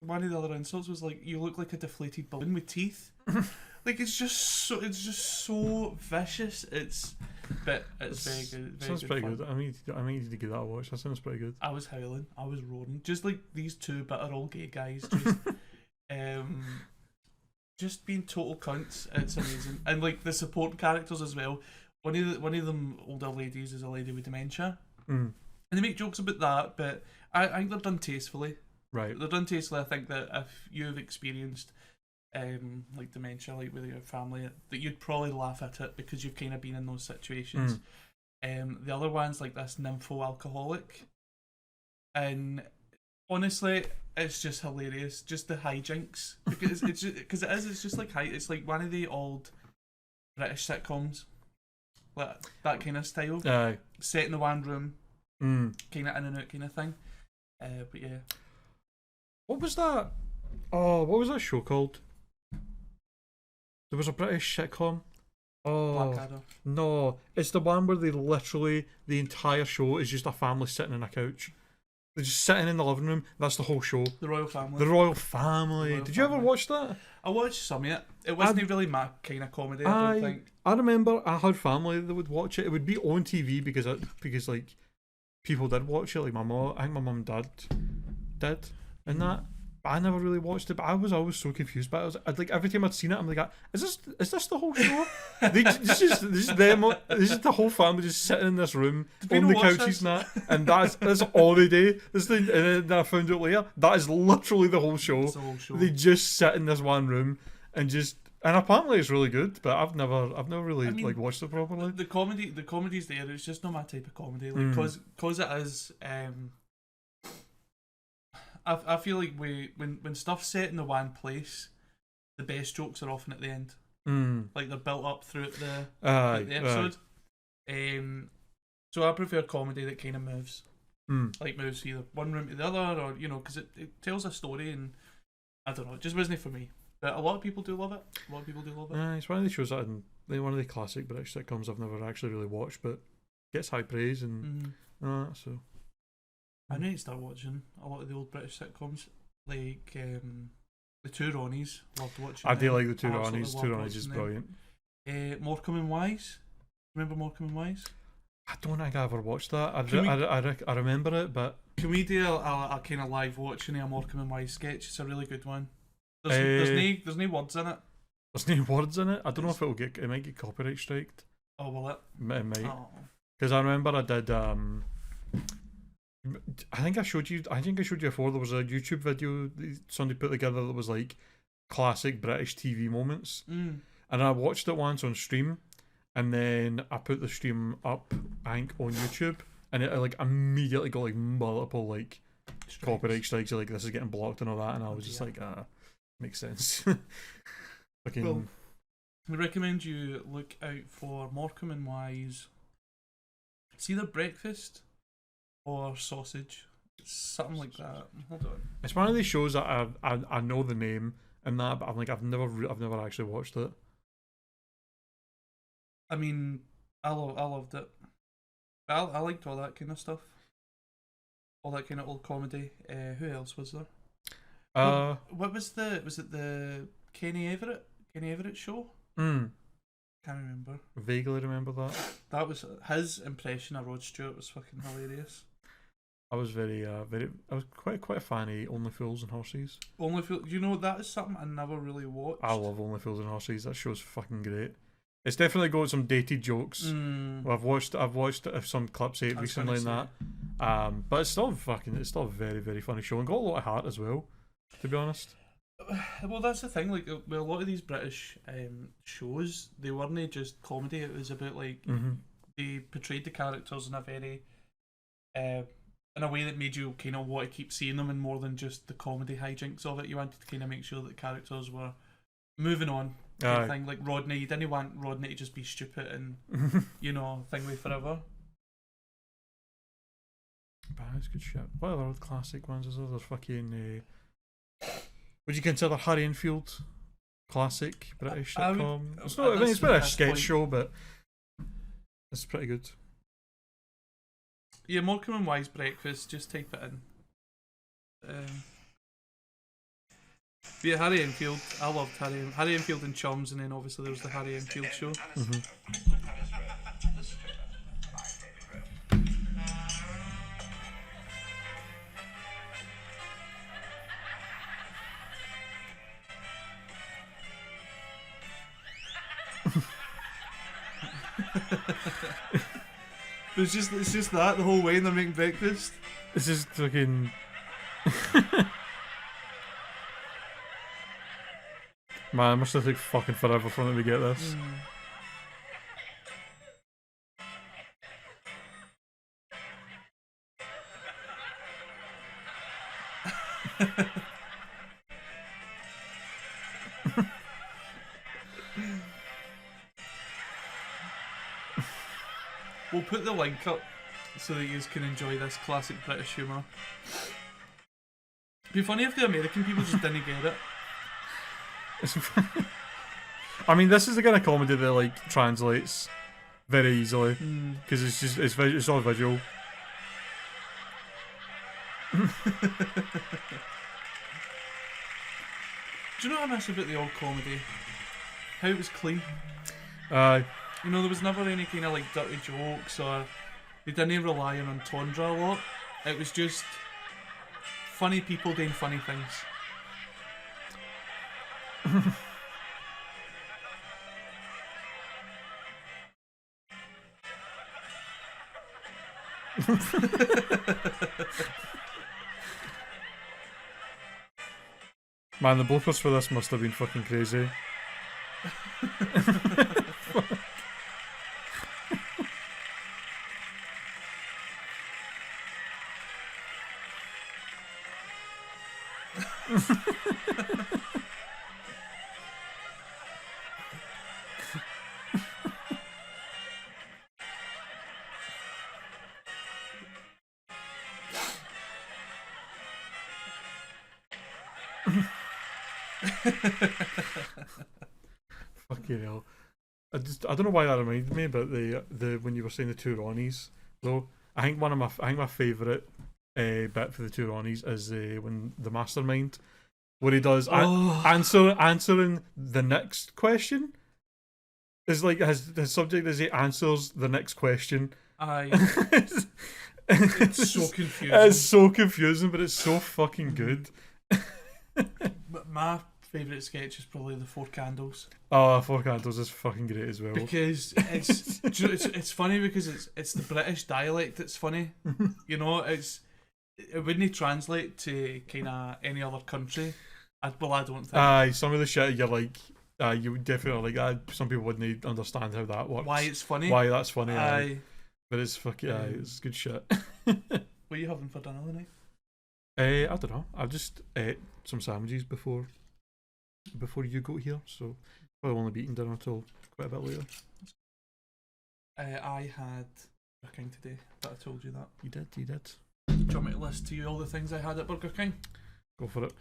One of the other insults was like, you look like a deflated balloon with teeth. Like it's just so vicious. It's very good. Sounds pretty good. I need to give that a watch. That sounds pretty good. I was howling. I was roaring. Just like these two bitter old gay guys just being total cunts. It's amazing. And like the supporting characters as well. One of them older ladies is a lady with dementia. And they make jokes about that, but I think they're done tastefully. Right. They're done tastefully. I think that if you've experienced like dementia, like with your family, that you'd probably laugh at it because you've kind of been in those situations. The other one's like this nympho-alcoholic, and honestly, it's just hilarious. Just the hijinks, because it's just like it's like one of the old British sitcoms, like that kind of style, set in the one room, kind of in and out kind of thing. But yeah. What was that? Oh, what was that show called? There was a British sitcom. Oh, Blackadder. No, it's the one where they literally, the entire show is just a family sitting on a couch. They're just sitting in the living room. That's the whole show. The Royal Family. The Royal Family. The Royal Did you ever Family. watch that? I watched some of it. It wasn't really my kind of comedy, I don't think. I remember I had family that would watch it. It would be on TV because like people did watch it. Like my mom, I think my mum and dad did, and that. But I never really watched it. But I was always so confused. But I'd like every time I'd seen it, I'm like, is this the whole show? This is them. This is the whole family just sitting in this room on the couches and that's all they do. This thing, and then I found out later that is literally the whole show. It's the whole show. They just sit in this one room and apparently it's really good. But I've never really like watched it properly. The comedy's there. It's just not my type of comedy. Like, cause it is. I feel like when stuff's set in the one place, the best jokes are often at the end. Like they're built up throughout the episode. So I prefer comedy that kind of moves. Like moves either one room to the other, or because it tells a story, and I don't know, it just wasn't for me. But a lot of people do love it. It's one of the shows that one of the classic British sitcoms I've never actually really watched, but gets high praise and so. I need to start watching a lot of the old British sitcoms, like the Two Ronnies. Loved watching. I do like the Two Absolutely Ronnies. loved Two Ronnies is watching them. brilliant. Morecambe Wise. Remember Morecambe Wise? I don't think I ever watched that. I remember it, but can we do a kind of live watching of a Morecambe Wise sketch? It's a really good one. There's no words in it. There's no words in it. I don't know if it might get copyright striked. Oh, will it? It might. Because I remember I did. I think I showed you before. There was a YouTube video that somebody put together that was like classic British TV moments, and I watched it once on stream, and then I put the stream up, I think, on YouTube, and it like immediately got like multiple like copyright strikes. Like this is getting blocked and all that, and I was just like, makes sense. Well, I recommend you look out for Morecambe Wise. It's either breakfast or sausage, something like that. Hold on. It's one of these shows that I know the name and that, but I'm like I've never actually watched it. I mean, I loved it. I liked all that kind of stuff, all that kind of old comedy. Who else was there? What was it the Kenny Everett show? Can't remember. Vaguely remember that. That was his impression of Rod Stewart was fucking hilarious. I was I was quite a fan of Only Fools and Horses. That is something I never really watched. I love Only Fools and Horses. That show's fucking great. It's definitely got some dated jokes. Well, I've watched some clips of it recently and that. But it's still a very, very funny show and got a lot of heart as well, to be honest. Well, that's the thing. Like, with a lot of these British shows, they weren't just comedy. It was about like they portrayed the characters in a very in a way that made you kind of want to keep seeing them, and more than just the comedy hijinks of it. You wanted to kind of make sure that the characters were moving on. Thing like Rodney, you didn't want Rodney to just be stupid and thing with forever. But that's good shit. What other classic ones is there? There's fucking. Would you consider Harry Enfield classic British sitcom? It's been a sketch show, but it's pretty good. Yeah, Morecambe Wise breakfast. Just type it in. Yeah, Harry Enfield. I loved Harry Enfield and Chums, and then obviously there was the Harry Enfield show. It's just that the whole way they're making breakfast. It's just fucking. Man, it must have took fucking forever for them to get this. We'll put the link up so that you can enjoy this classic British humour. It'd be funny if the American people just didn't get it. I mean, this is the kind of comedy that like translates very easily because it's all visual. Do you know what I miss about the old comedy? How it was clean. You know, there was never any kind of like dirty jokes, or they didn't rely on entendre a lot. It was just funny people doing funny things. Man, the bloopers for this must have been fucking crazy. Fucking hell. I don't know why that reminded me, but the when you were saying the Two Ronnies, though, I think my favourite bit for the Two Ronnies is when the mastermind, where he does answering the next question. Is like his subject is he answers the next question. Aye. It's so confusing. It's so confusing, but it's so fucking good. But my favourite sketch is probably the Four Candles. Oh, Four Candles is fucking great as well. Because it's do you know, it's funny because it's the British dialect that's funny. You know, it wouldn't translate to kind of any other country. I don't think. Aye, some of the shit you're like, you would definitely like. Some people wouldn't understand how that works. Why it's funny? Why that's funny? Aye. But it's fucking it's good shit. What are you having for dinner tonight? I don't know. I've just ate some sandwiches before you got here, so probably won't be eating dinner until quite a bit later. I had Burger King today, but I told you that. You did. Do you want me to list to you all the things I had at Burger King? Go for it.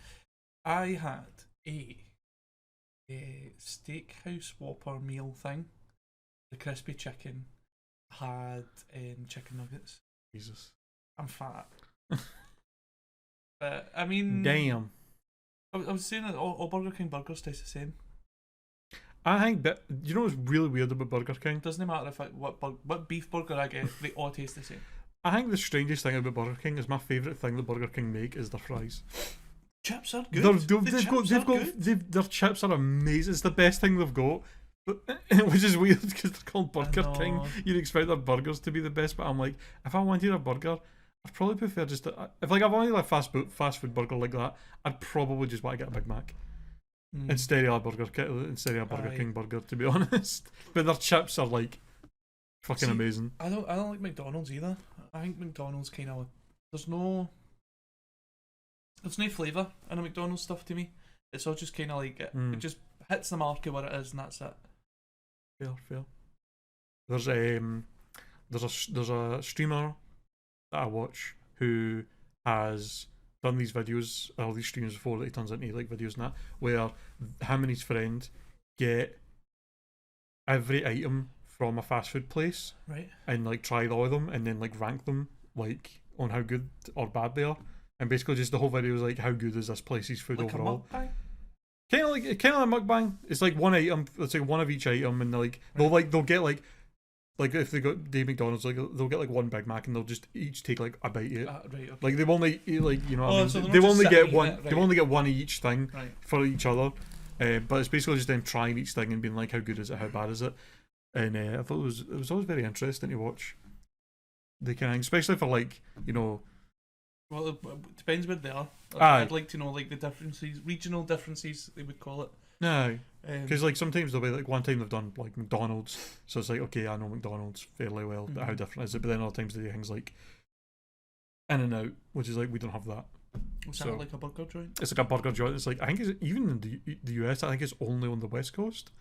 I had a steakhouse Whopper meal thing, the crispy chicken, had chicken nuggets. Jesus. I'm fat. But I mean, damn. I was saying that all Burger King burgers taste the same. I think that you know what's really weird about Burger King? Doesn't matter if what beef burger I get, they all taste the same. I think the strangest thing about Burger King is my favourite thing that Burger King make is their fries. Chips are good. Their chips are amazing. It's the best thing they've got. Which is weird because they're called Burger King. You'd expect their burgers to be the best, but I'm like, if I wanted a burger, I'd probably prefer just if like I wanted like fast food burger like that, I'd probably just want to get a Big Mac instead of a Burger King burger, to be honest. But their chips are like fucking amazing. I don't like McDonald's either. I think McDonald's kind of there's no flavour in a McDonald's stuff to me. It's all just kind of like it just hits the market where it is and that's it. Fair. There's a streamer that I watch who has done these videos, all these streams before that he turns into like videos and that, where him and his friend get every item from a fast food place, right, and like try all of them and then like rank them like on how good or bad they are, and basically just the whole video is like how good is this place's food like overall. Kind of like a mukbang. It's like one item. It's like one of each item, and they'll get like if they got the McDonald's, like they'll get like one Big Mac, and they'll just each take like a bite of it. Right, okay. Like they only eat like you know. What I mean? So they only get one. Right. They only get one of each thing for each other. But it's basically just them trying each thing and being like, how good is it? How bad is it? And I thought it was always very interesting to watch. They can, especially for like you know. Well, it depends where they are. I'd like to know like the differences, regional differences they would call it. No, because like sometimes they'll be like one time they've done like McDonald's, so it's like okay, I know McDonald's fairly well, but how different is it? But then other times they do things like In-N-Out, which is like we don't have that. Is that like a burger joint? It's like a burger joint. It's like I think it's even in the US. I think it's only on the West Coast.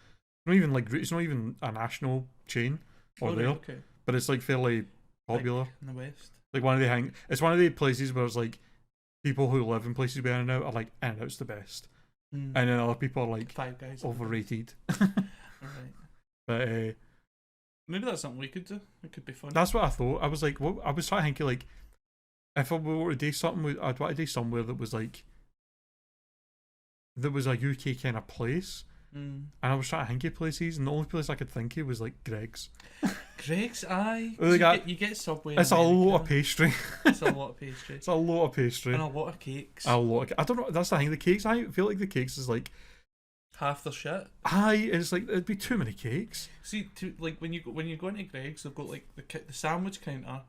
Not even like it's not even a national chain or there, okay. But it's like fairly popular like in the West. Like it's one of the places where it's like people who live in places with In-N-Out are like In-N-Out's the best. And then other people are like Five Guys overrated. Right. But maybe that's something we could do. It could be fun. That's what I thought. I was like, I was trying to think like if I were to do something, I'd want to do somewhere that was like a UK kind of place. Mm. And I was trying to think of places, and the only place I could think of was like Greg's. Greg's, aye. Like You get Subway. It's a lot of pastry. It's a lot of pastry. It's a lot of pastry. And a lot of cakes. A lot. I don't know. That's the thing. The cakes. I feel like the cakes is like half the shit. aye. It's like it'd be too many cakes. See, like when you go into Greg's, they've got like the sandwich counter,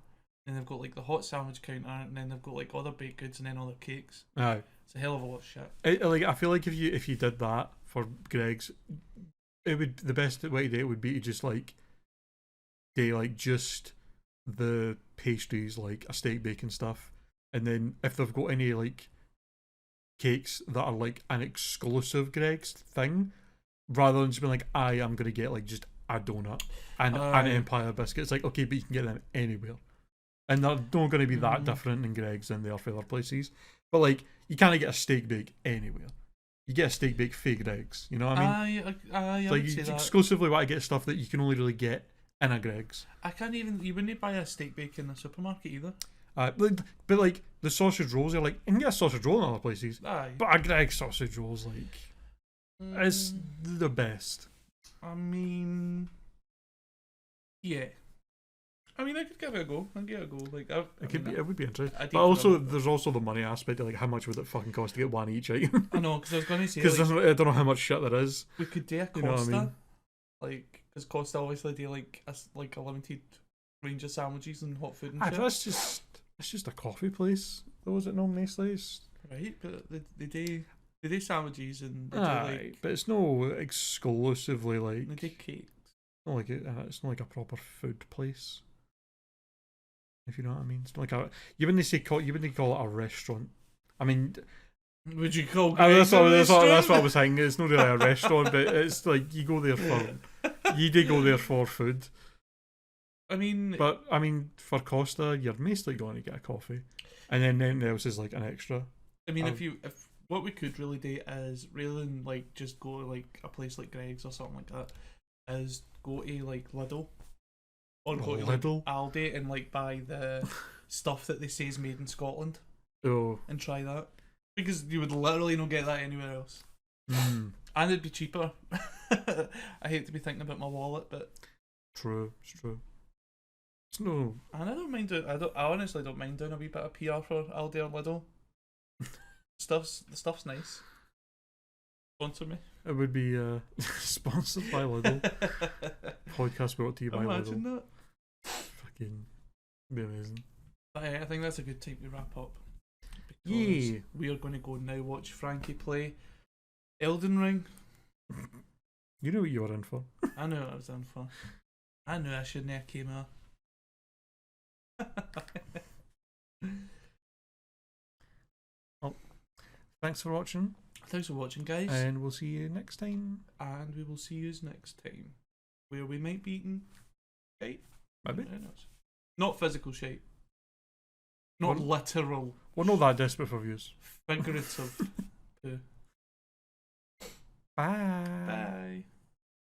and they've got like the hot sandwich counter, and then they've got like other baked goods, and then other cakes. Aye. It's a hell of a lot of shit. Like I feel like if you did that for Greg's, it would the best way to do it would be to just like do like just the pastries, like a steak bake and stuff, and then if they've got any like cakes that are like an exclusive Greg's thing, rather than just being like I am gonna get like just a donut and an Empire biscuit. It's like okay, but you can get them anywhere, and they're not going to be that different in Greg's than they are for other places. But like you can't get a steak bake anywhere. You get a steak bake for Greg's. You know what I mean? I like would say you that. exclusively want to get stuff that you can only really get in a Greg's. I can't even. You wouldn't buy a steak bake in a supermarket either. But like the sausage rolls, are like you can get a sausage roll in other places. Aye. But a Greg's sausage roll's like it's the best. I mean, yeah. I mean, I could give it a go. I'd give it a go. Like, It would be interesting. I'd But also, there's also the money aspect. Like, how much would it fucking cost to get one each item? I know, because I was going to say, Because like, I don't know how much shit there is. we could do a Costa. You know what I mean? Like, because Costa obviously do like a limited range of sandwiches and hot food and Aye, shit. but that's just a coffee place. Though, is it not nicely? Right, but they do sandwiches and they do Aye, like but it's no exclusively like. they do cakes. Not like it's not like a proper food place. If you know what I mean, it's not like you wouldn't call it a restaurant. I mean, would you call that's Greg's a what I restaurant? was saying. It's not really a restaurant, but it's like you go there for food. I mean, But I mean, for Costa, you're mostly going to get a coffee, and then anything else is like an extra. I mean, if what we could really do is rather than like just go to like a place like Greg's or something like that, is go to like Lidl or go to like Lidl? Aldi and like buy the stuff that they say is made in Scotland Oh, and try that, because you would literally not get that anywhere else, and it'd be cheaper. I hate to be thinking about my wallet, but true, it's true. It's no. and I don't mind doing. I honestly don't mind doing a wee bit of PR for Aldi or Lidl. The stuff's nice. Sponsor me. It would be sponsored by Lidl. Podcast brought to you by Imagine Lidl. that. Fucking be amazing. But I think that's a good time to wrap up. Yeah. We are going to go now watch Frankie play Elden Ring. You know what you were in for. I knew what I was in for. I knew I shouldn't have came out. Well, thanks for watching, Thanks for watching, guys. and we'll see you next time. And we will see you next time, where we might be eating shite. Maybe. Who knows? Not physical shite. Not Well- literal. We're not that desperate for views. Figurative poo. Bye. Bye.